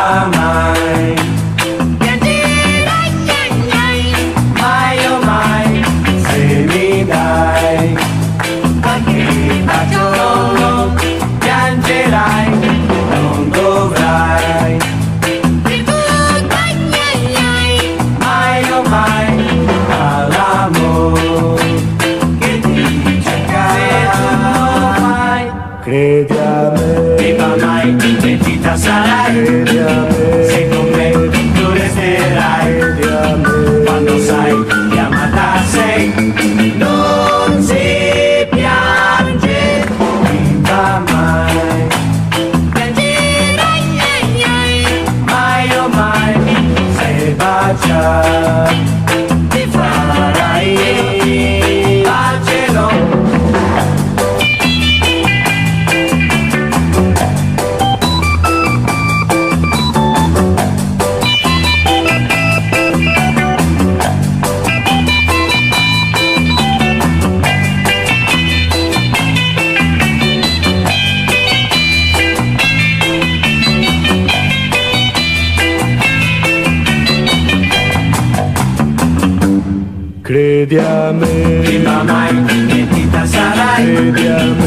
va mai. Mai o mai, se mi dai qualche bacio non piangerai, non dovrai. Mai o mai all'amor che ti cerca, se tu non fai. Credi a me, viva mai, pentita sarai. Credi a me, se con me tu resterai. Credi a me, quando sai che amata sei, non si piange, viva mai. Mai o mai, se bacia ti farai bacelo. Credi a me, viva mai, pentita sarai. Credi a me,